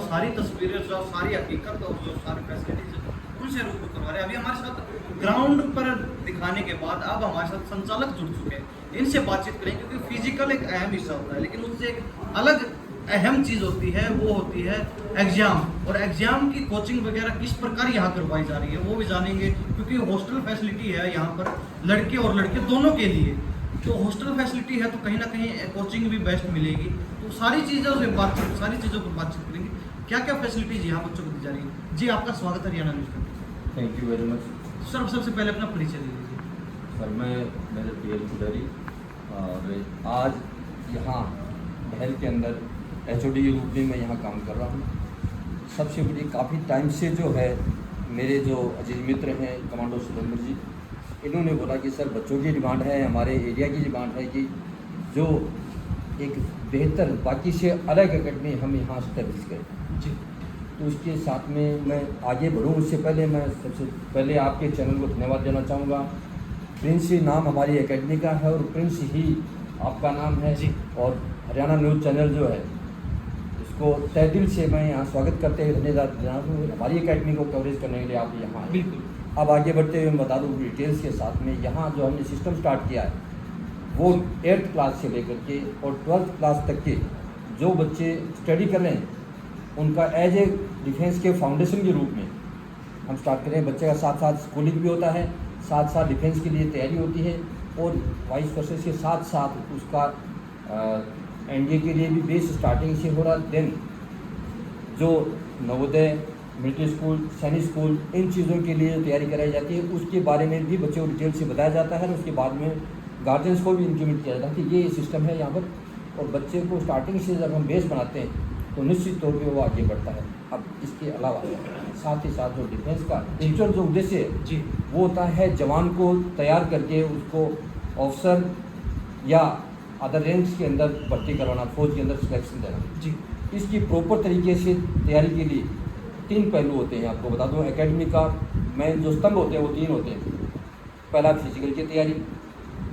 सारी तस्वीरें जो सारी हकीकत और जो सारी फैसिलिटीज उनसे रूबरू करवा रहे हैं। अभी हमारे साथ ग्राउंड पर दिखाने के बाद अब हमारे साथ संचालक जुड़ चुके हैं, इनसे बातचीत करें क्योंकि फिजिकल एक अहम हिस्सा होता है, लेकिन उससे एक अलग अहम चीज़ होती है, वो होती है एग्ज़ाम। और एग्ज़ाम की कोचिंग वगैरह किस प्रकार यहाँ करवाई जा रही है वो भी जानेंगे, क्योंकि हॉस्टल फैसिलिटी है यहाँ पर लड़के और लड़के दोनों के लिए। तो हॉस्टल फैसिलिटी है तो कहीं ना कहीं कोचिंग भी बेस्ट मिलेगी। तो सारी चीज़ों से सारी चीज़ों पर बातचीत करेंगे, क्या क्या फैसिलिटीज़ यहाँ बच्चों को दी जा रही है। जी आपका स्वागत है हरियाणा न्यूज़ में। Thank you very much sir, सबसे पहले अपना परिचय दे दीजिए। सर। मैं मेजर पी.एल. पुजारी और आज यहाँ महल के अंदर एचओडी के रूप में मैं यहाँ काम कर रहा हूँ। सबसे बड़ी काफ़ी टाइम से जो है मेरे जो अजीज मित्र हैं कमांडो सुरेंद्र जी, इन्होंने बोला कि सर बच्चों की डिमांड है, हमारे एरिया की डिमांड है कि जो एक बेहतर बाकी से अलग एकेडमी हम यहाँ स्टैब्लिश करें जी। तो उसके साथ में मैं आगे बढ़ूँ उससे पहले मैं सबसे पहले आपके चैनल को धन्यवाद देना चाहूँगा। प्रिंस ही नाम हमारी एकेडमी का है और प्रिंस ही आपका नाम है जी। और हरियाणा न्यूज़ चैनल जो है इसको तहे दिल से मैं यहाँ स्वागत करते हुए धन्यवाद देना हूँ हमारी एकेडमी को कवरेज करने के लिए आप यहाँ आए। बिल्कुल। अब आगे बढ़ते हुए मैं बता दूँ डिटेल्स के साथ में, यहाँ जो हमने सिस्टम स्टार्ट किया है वो 8th क्लास से लेकर के और 12th क्लास तक के जो बच्चे स्टडी कर रहे हैं उनका एज ए डिफेंस के फाउंडेशन के रूप में हम स्टार्ट करें। बच्चे का साथ साथ स्कूलिंग भी होता है, साथ साथ डिफेंस के लिए तैयारी होती है और वाइस वर्सेस के साथ साथ उसका एनडीए के लिए भी बेस स्टार्टिंग से हो रहा। देन जो नवोदय, मिलिट्री स्कूल, सैनिक स्कूल, इन चीज़ों के लिए तैयारी कराई जाती है उसके बारे में भी बच्चों को डिटेल से बताया जाता है और उसके बाद में गार्जियंस को भी इंप्लीमेंट किया जाता है कि ये सिस्टम है यहाँ पर। और बच्चे को स्टार्टिंग से जब हम बेस बनाते हैं तो निश्चित तौर पे वो आगे बढ़ता है। अब इसके अलावा साथ ही साथ जो डिफेंस का एक्चुअल जो उद्देश्य है जी वो होता है जवान को तैयार करके उसको ऑफिसर या अदर रैंक्स के अंदर भर्ती करवाना, फौज के अंदर सिलेक्शन देना जी। इसकी प्रॉपर तरीके से तैयारी के लिए 3 पहलू होते हैं। आपको बता दूं एकेडमी का मेन जो स्तंभ होते हैं वो 3 होते हैं। पहला फिजिकल की तैयारी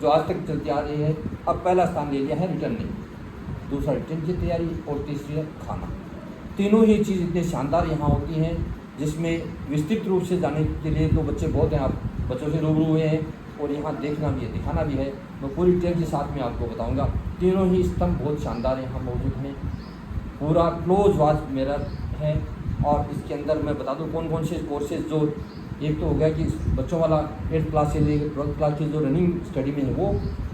जो आज तक चलती आ रही है, अब पहला स्थान ले लिया है रिटर्निंग, दूसरा रिटर्न की तैयारी और तीसरी है खाना। तीनों ही चीज़ इतने शानदार यहाँ होती हैं जिसमें विस्तृत रूप से जाने के लिए तो बच्चे बहुत हैं, आप बच्चों से रूबरू हुए हैं और यहाँ देखना भी है, दिखाना भी है। मैं पूरी डिटेल के साथ में आपको बताऊँगा। तीनों ही स्तंभ बहुत शानदार यहाँ मौजूद हैं, पूरा क्लोज वाच मिरर है। और इसके अंदर मैं बता दूँ कौन कौन से कोर्सेज, जो एक तो हो गया कि बच्चों वाला 8th क्लास से लेकर 12th क्लास की जो रनिंग स्टडी में है वो,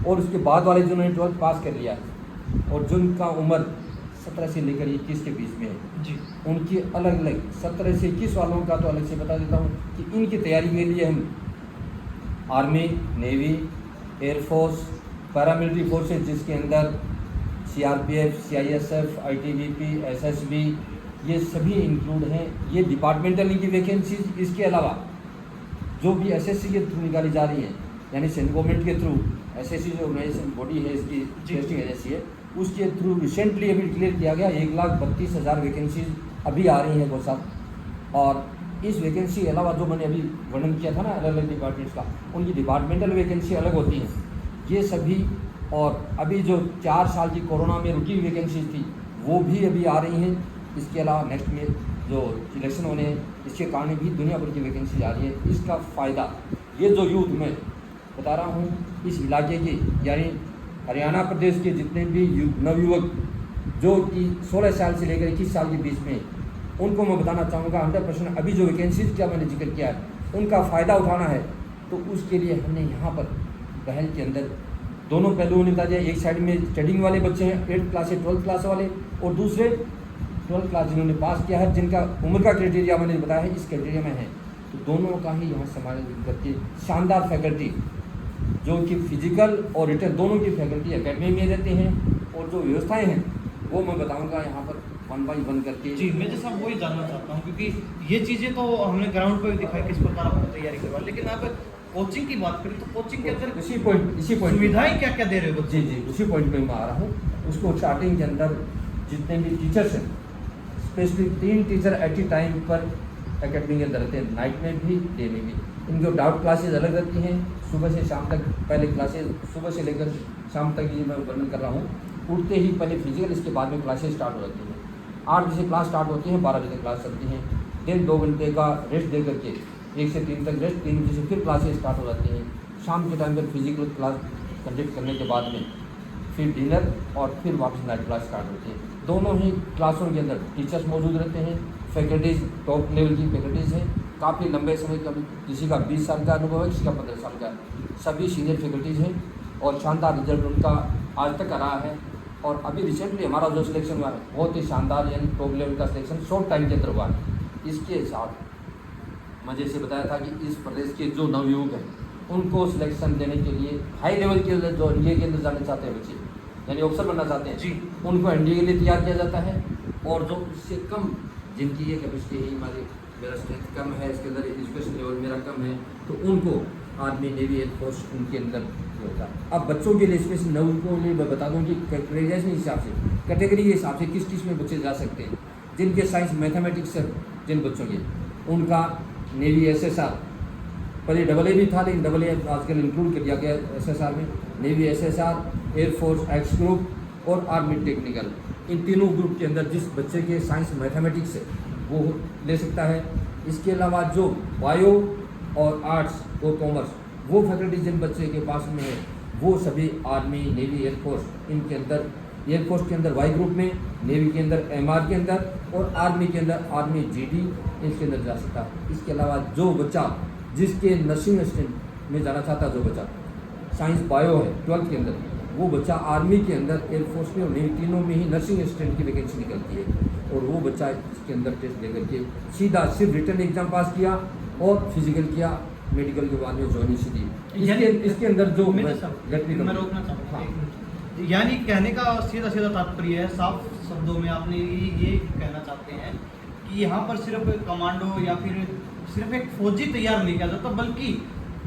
और उसके बाद वाले जिन्होंने 12th पास कर लिया है और जिनका उम्र 17 से लेकर 21 के बीच में है जी, उनकी अलग अलग 17 से 21 वालों का तो अलग से बता देता हूँ कि इनकी तैयारी के लिए हम army, navy, air force, paramilitary forces जिसके अंदर CRPF, CISF, ITBP, SSB ये सभी इंक्लूड हैं। ये डिपार्टमेंटल की वैकेंसीज, इसके अलावा जो भी SSC के थ्रू निकाली जा रही है यानी सेंट्रल गवर्नमेंट के थ्रू SSC जो ऑर्गेनाइजेशन बॉडी है इसकी टेस्टिंग एजेंसी है उसके थ्रू रिसेंटली अभी डिक्लेयर किया गया 1,32,000 वैकेंसीज अभी आ रही हैं वो सब। और इस वैकेंसी के अलावा जो मैंने अभी वर्णन किया था ना अलग अलग डिपार्टमेंट्स का, उनकी डिपार्टमेंटल वैकेंसी अलग होती हैं ये सभी। और अभी जो 4 साल की कोरोना में रुकी हुई वैकेंसीज थी वो भी अभी आ रही हैं। इसके अलावा नेक्स्ट में जो इलेक्शन होने हैं इसके कारण भी दुनिया भर की वैकेंसी आ रही है। इसका फ़ायदा ये जो यूथ मैं बता रहा हूँ इस इलाके के यानी हरियाणा प्रदेश के जितने भी नवयुवक जो कि 16 साल से लेकर 21 साल के बीच में, उनको मैं बताना चाहूँगा 100% अभी जो वैकेंसीज का मैंने जिक्र किया है उनका फ़ायदा उठाना है। तो उसके लिए हमने यहाँ पर पहल के अंदर दोनों पहलुओं ने बता दिया। एक साइड में स्टडिंग वाले बच्चे हैं 8th क्लास से 12th क्लास वाले, और दूसरे 12th क्लास जिन्होंने पास किया है जिनका उम्र का क्राइटेरिया मैंने बताया है इस क्राइटेरिया में है। तो दोनों का ही यहाँ समायोजन करके शानदार फैकल्टी जो कि फिजिकल और रिटर्न दोनों की फैकल्टी एकेडमी में रहते हैं और जो व्यवस्थाएं हैं वो मैं बताऊंगा यहाँ पर 1 बाय 1 करके। जी मैं जैसा वही जानना चाहता हूँ क्योंकि ये चीज़ें तो हमने ग्राउंड पर भी दिखाई किस प्रकार आपको तैयारी करवा, लेकिन आप कोचिंग की बात करें तो कोचिंग के अंदर इसी पॉइंट सुविधाएं क्या क्या दे रहे हो? जी उसी पॉइंट पे मैं आ रहा हूँ। उसको स्टार्टिंग के अंदर जितने भी टीचर्स हैं specially 3 teacher at A time पर एकेडमी के अंदर रहते हैं, नाइट में भी डे में भी। इनकी डाउट क्लासेज अलग रहती हैं, सुबह से शाम तक। पहले क्लासेज सुबह से लेकर शाम तक ये मैं वर्णन कर रहा हूँ। उठते ही पहले फिजिकल, इसके बाद में क्लासेज स्टार्ट हो जाती हैं। 8 बजे क्लास स्टार्ट होती है, 12 बजे क्लास चलती हैं। दिन 2 घंटे का रेस्ट दे करके 1 से 3 तक रेस्ट, 3 बजे से फिर क्लासेस स्टार्ट हो जाती हैं। शाम के टाइम पर फिजिकल क्लास कंडक्ट करने के बाद में फिर डिनर और फिर वापस नाइट क्लास स्टार्ट होती है। दोनों ही क्लासरूम के अंदर टीचर्स मौजूद रहते हैं, फैकल्टीज़ टॉप लेवल की फैकल्टीज़ हैं, काफ़ी लंबे समय का, किसी का 20 साल का अनुभव है, किसी का 15 साल का, सभी सीनियर फैकल्टीज़ हैं और शानदार रिजल्ट उनका आज तक आ रहा है। और अभी रिसेंटली हमारा जो सिलेक्शन हुआ है बहुत ही शानदार, यानी टॉप लेवल का सिलेक्शन शॉर्ट टाइम के अंदर हुआ है। इसके साथ मैं जैसे बताया था कि इस प्रदेश के जो नवयुवक हैं उनको सिलेक्शन देने के लिए हाई लेवल के जो एनडीए के अंदर जाना चाहते हैं बच्चे, यानी ऑफिसर बनना चाहते हैं जी, उनको एनडीए के लिए तैयार किया जाता है। और जो इससे कम, जिनकी ये कैपेसिटी है, हमारी मेरा स्ट्रेंथ कम है, इसके अंदर एजुकेशन लेवल मेरा कम है, तो उनको आर्मी, नेवी, एयरफोर्स उनके अंदर होता है। अब बच्चों के लिए स्पेशल नवयुवकों के लिए मैं बता दूँ कि कैटेगराइजेशन के हिसाब से, कैटेगरी के हिसाब से किस किस में बच्चे जा सकते हैं। जिनके साइंस मैथमेटिक्स है, जिन बच्चों के, उनका नेवी एसएसआर, पहले AA भी था लेकिन AA आजकल इंक्लूड कर दिया गया SSR में, navy SSR, air force x group और आर्मी टेक्निकल, इन तीनों ग्रुप के अंदर जिस बच्चे के साइंस मैथमेटिक्स है वो ले सकता है। इसके अलावा जो बायो और आर्ट्स और कॉमर्स, वो फैकल्टी जिन बच्चे के पास में है वो सभी आर्मी, नेवी, एयरफोर्स, इनके अंदर, एयरफोर्स के अंदर वाई ग्रुप में, नेवी के अंदर MR के अंदर और आर्मी के अंदर आर्मी GD, इसके अंदर जा सकता है। इसके अलावा जो बच्चा जिसके नर्सिंग असिस्टेंट में जाना चाहता है, जो बच्चा साइंस बायो है 12th के अंदर, वो बच्चा आर्मी के अंदर, एयरफोर्स में और नेवी तीनों में ही नर्सिंग असिस्टेंट की वैकेंसी निकलती है और वो बच्चा इसके अंदर टेस्ट दे करके सीधा सिर्फ रिटन एग्जाम पास किया और फिजिकल किया, मेडिकल के बाद में ज्वाइनिंग दी। इसके अंदर जो मैं रोकना चाहूँगा, हाँ। यानी कहने का सीधा सीधा तात्पर्य है, साफ शब्दों में आपने ये कहना चाहते हैं कि यहाँ पर सिर्फ कमांडो या फिर सिर्फ एक फौजी तैयार नहीं किया जाता, बल्कि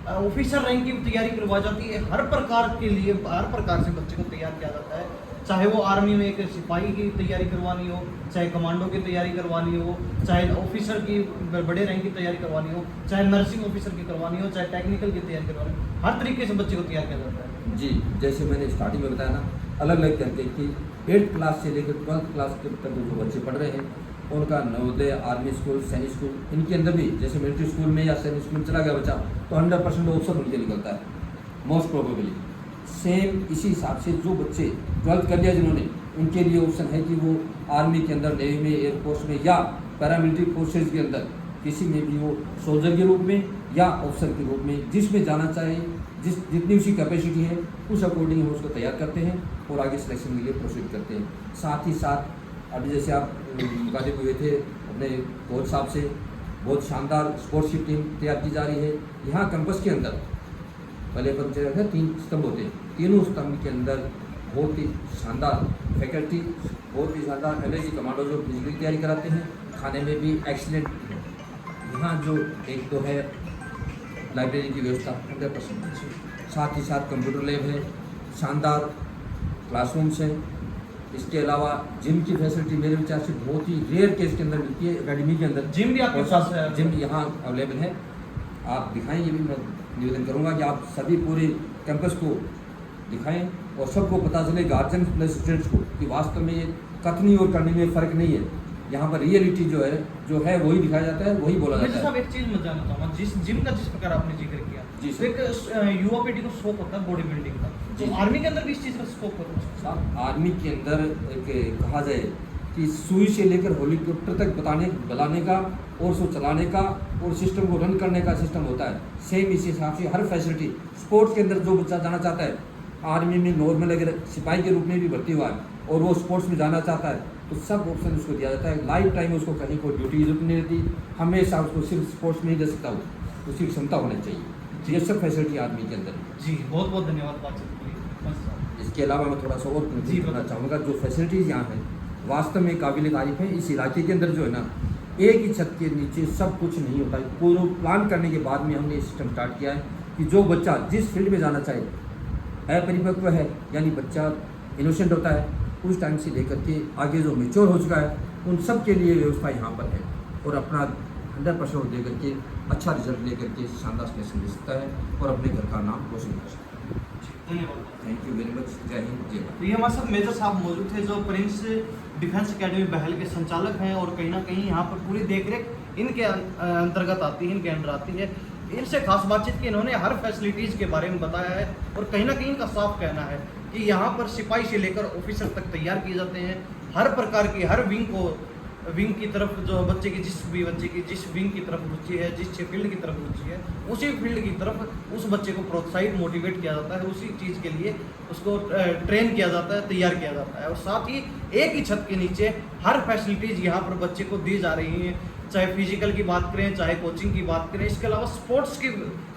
ऑफिसर रैंक की तैयारी करवाई जाती है। हर प्रकार के लिए, हर प्रकार से बच्चे को तैयार किया जाता है, चाहे वो आर्मी में एक सिपाही की तैयारी करवानी हो, चाहे कमांडो की तैयारी करवानी हो, चाहे ऑफिसर की बड़े रैंक की तैयारी करवानी हो, चाहे नर्सिंग ऑफिसर की करवानी हो, चाहे टेक्निकल की तैयारी करवानी हो, हर तरीके से बच्चे को तैयार किया जाता है। जी, जैसे मैंने स्टार्टिंग में बताया ना, अलग अलग करके कि 8th क्लास से लेकर 12th क्लास तक जो बच्चे पढ़ रहे हैं उनका नवोदय, आर्मी स्कूल, सैनिक स्कूल, इनके अंदर भी जैसे मिलिट्री स्कूल में या सैनिक स्कूल में चला गया बच्चा तो 100% ऑप्शन उनके निकलता है, मोस्ट प्रोबेबली। सेम इसी हिसाब से जो बच्चे 12th कर लिया जिन्होंने, उनके लिए ऑप्शन है कि वो आर्मी के अंदर, नेवी में, एयरफोर्स में या पैरामिलिट्री फोर्सेज के अंदर किसी में भी वो सोल्जर के रूप में या ऑफिसर के रूप में जिसमें जाना चाहे, जितनी उसकी कैपेसिटी है उस अकॉर्डिंग हम उसको तैयार करते हैं और आगे सिलेक्शन के लिए प्रोसीड करते हैं। साथ ही साथ अभी जैसे आप मुखातिब हुए थे अपने कोच साहब से, बहुत शानदार स्पोर्ट्स की टीम तैयार की जा रही है। यहाँ कैंपस के अंदर पहले अपन चले थे 3 स्तंभ होते हैं, तीनों स्तंभ के अंदर बहुत ही शानदार फैकल्टी, बहुत ही शानदार एलएसी कमांडो जो फिजिकल तैयारी कराते हैं, खाने में भी एक्सीलेंट। यहाँ जो एक तो है लाइब्रेरी की व्यवस्था 100%, साथ ही साथ कंप्यूटर लैब है, शानदार क्लासरूम्स हैं। इसके अलावा जिम की फैसिलिटी मेरे विचार से बहुत ही रेयर केस के अंदर मिलती है एकेडमी के अंदर। जिम भी आपके पास है? जिम यहाँ अवेलेबल है, आप दिखाएं, ये भी मैं निवेदन करूँगा कि आप सभी पूरे कैंपस को दिखाएं और सबको पता चले, गार्जियन प्लस स्टूडेंट्स को, कि वास्तव में ये कथनी और करने में फ़र्क नहीं है। यहाँ पर रियलिटी जो है वही दिखाया जाता है, वही बोला जाता है। साहब एक चीज़ मैं जानना चाहूँगा, जिस जिम का जिस प्रकार आपने जिक्र किया, जी तो एक युवा पीढ़ी को स्कोप होता है बॉडी बिल्डिंग का, जी। तो आर्मी के अंदर भी इस चीज़ का स्कोप होता है? आर्मी के अंदर एक कहा जाए कि सुई से लेकर हेलीकॉप्टर तक बनाने का और उसको चलाने का और सिस्टम को रन करने का सिस्टम होता है। सेम इसी हिसाब से हर फैसिलिटी स्पोर्ट्स के अंदर जो बच्चा जाना चाहता है, आर्मी में नॉर्मल अगर सिपाही के रूप में भी भर्ती हुआ है और वो स्पोर्ट्स में जाना चाहता है तो सब ऑप्शन उसको दिया जाता है। लाइफ टाइम उसको कहीं कोई ड्यूटी की जरूरत नहीं रहती, हमेशा उसको सिर्फ स्पोर्ट्स में ही दे सकता हो, उसकी क्षमता होनी चाहिए। ये सब फैसिलिटी आर्मी के अंदर। जी, बहुत बहुत धन्यवाद बातचीत के लिए। इसके अलावा मैं थोड़ा सा और करना चाहूँगा, जो फैसिलिटीज़ यहाँ हैं वास्तव में काबिल तारीफ है। इस इलाके के अंदर जो है ना, एक ही छत के नीचे सब कुछ नहीं होता है। पूरा प्लान करने के बाद में हमने सिस्टम स्टार्ट किया है कि जो बच्चा जिस फील्ड में जाना चाहे, अपरिपक्व है यानी बच्चा इनोसेंट होता है, उस टाइम से लेकर के आगे जो मैच्योर हो चुका है, उन सब के लिए व्यवस्था यहाँ पर है और अपना 100% दे करके अच्छा रिजल्ट लेकर के शानदार सिलेक्शन दे सकता है और अपने घर का नाम रोशन कर सकता है। धन्यवाद, थैंक यू वेरी मच। जय हिंद, जय भारत। तो ये हमारे साथ मेजर साहब मौजूद थे जो प्रिंस डिफेंस एकेडमी बहल के संचालक हैं और कहीं ना कहीं यहाँ पर पूरी देखरेख इनके अंतर्गत आती है, इनके अंडर आती है। इनसे खास बातचीत की इन्होंने हर फैसिलिटीज़ के बारे में बताया है और कहीं ना कहीं इनका साफ कहना है कि यहाँ पर सिपाही से लेकर ऑफिसर तक तैयार किए जाते हैं। हर प्रकार की हर विंग की तरफ जो बच्चे की जिस विंग की तरफ रुचि है, जिस फील्ड की तरफ रुचि है, उसी फील्ड की तरफ उस बच्चे को प्रोत्साहित मोटिवेट किया जाता है, उसी चीज़ के लिए उसको ट्रेन किया जाता है, तैयार किया जाता है। और साथ ही एक ही छत के नीचे हर फैसिलिटीज़ यहाँ पर बच्चे को दी जा रही हैं, चाहे फिजिकल की बात करें, चाहे कोचिंग की बात करें। इसके अलावा स्पोर्ट्स की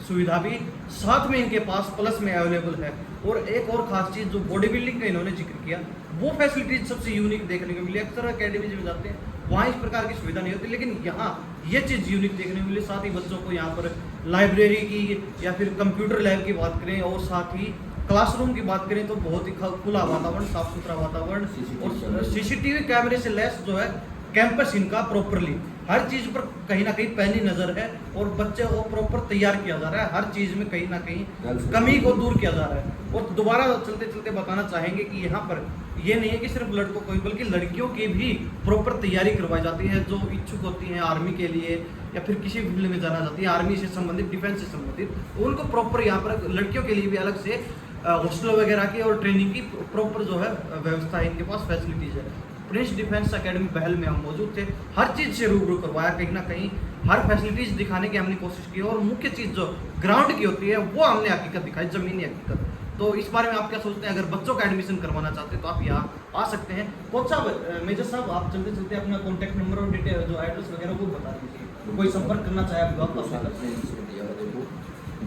सुविधा भी साथ में इनके पास प्लस में अवेलेबल है। और एक और ख़ास चीज़ जो बॉडी बिल्डिंग का इन्होंने जिक्र किया, वो फैसिलिटीज सबसे यूनिक देखने को मिली। अक्सर अकेडमीज में जाते हैं वहाँ इस प्रकार की सुविधा नहीं होती, लेकिन यहाँ ये चीज़ यूनिक देखने को मिली। साथ ही बच्चों को यहाँ पर लाइब्रेरी की या फिर कंप्यूटर लैब की बात करें और साथ ही क्लासरूम की बात करें तो बहुत ही खुला वातावरण, साफ सुथरा वातावरण और सीसीटीवी कैमरे से लैस जो है कैंपस इनका प्रॉपरली हर चीज़ पर कहीं ना कहीं पैनी नज़र है और बच्चे को प्रॉपर तैयार किया जा रहा है। हर चीज़ में कहीं ना कहीं कमी को दूर किया जा रहा है। और दोबारा चलते चलते बताना चाहेंगे कि यहाँ पर ये नहीं है कि सिर्फ लड़कों को, बल्कि लड़कियों की भी प्रॉपर तैयारी करवाई जाती है। जो इच्छुक होती हैं आर्मी के लिए या फिर किसी फील्ड में जाना चाहती है, आर्मी से संबंधित, डिफेंस से संबंधित, उनको प्रॉपर यहाँ पर लड़कियों के लिए भी अलग से हॉस्टल वगैरह की और ट्रेनिंग की प्रॉपर जो है व्यवस्था है, इनके पास फैसिलिटीज़ है। प्रिंस डिफेंस एकेडमी बहल में हम मौजूद थे, हर चीज़ से रूबरू करवाया, कहीं ना कहीं हर फैसिलिटीज़ दिखाने की हमने कोशिश की और मुख्य चीज़ जो ग्राउंड की होती है वो हमने हकीकत दिखाई, ज़मीनी हकीकत। तो इस बारे में आप क्या सोचते हैं? अगर बच्चों का एडमिशन करवाना चाहते हैं तो आप यहाँ आ सकते हैं। कोच साहब, मेजर साहब, आप चलते चलते अपना कॉन्टैक्ट नंबर और डिटेल जो एड्रेस वगैरह वो बता दीजिए, कोई संपर्क करना चाहे आप आपका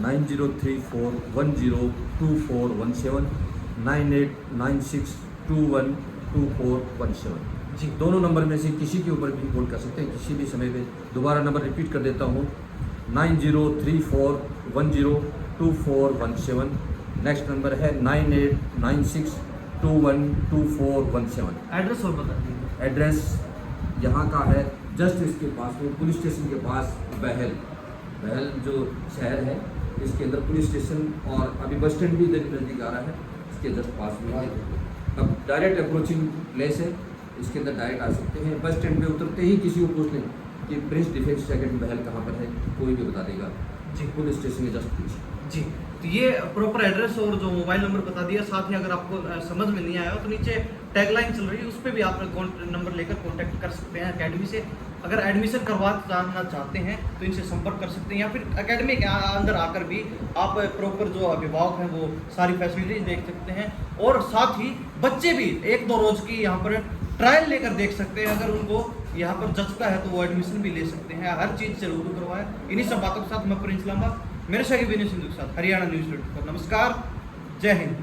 9034102417 9896212417 जी, दोनों नंबर में से किसी के ऊपर भी कॉल कर सकते हैं किसी भी समय पे। दोबारा नंबर रिपीट कर देता हूँ, 9034102417। नेक्स्ट नंबर है 9896212417। एड्रेस और बता दीजिए। एड्रेस यहाँ का है जस्ट इसके पास में, पुलिस स्टेशन के पास, बहल जो शहर है इसके अंदर पुलिस स्टेशन और अभी बस स्टैंड भी इधर नज़दीक आ रहा है, इसके जस्ट पास में है। अब डायरेक्ट अप्रोचिंग प्लेस है, इसके अंदर डायरेक्ट आ सकते हैं। बस स्टैंड पे उतरते ही किसी को पूछ लें कि प्रिंस डिफेंस एकेडमी बहल कहाँ पर है, कोई भी बता देगा जी, पुलिस स्टेशन के जस्ट पीछे जी। तो ये प्रॉपर एड्रेस और जो मोबाइल नंबर बता दिया। साथ ही अगर आपको समझ में नहीं आया हो तो नीचे टैगलाइन चल रही है, उस पर भी आप नंबर लेकर कांटेक्ट कर सकते हैं एकेडमी से। अगर एडमिशन करवाना चाहते हैं तो इनसे संपर्क कर सकते हैं, या फिर एकेडमी के अंदर आकर भी आप प्रॉपर जो अभिभावक हैं वो सारी फैसिलिटीज देख सकते हैं। और साथ ही बच्चे भी 1-2 रोज़ की यहाँ पर ट्रायल लेकर देख सकते हैं। अगर उनको यहाँ पर जचता है तो वो एडमिशन भी ले सकते हैं। हर चीज़ से रूबरू करवाएं। इन्हीं सब बातों के साथ मैं प्रिंस लांबा, मेरे सहयोगी विनय सिंधु के साथ, हरियाणा न्यूज़ 24। नमस्कार, जय हिंद।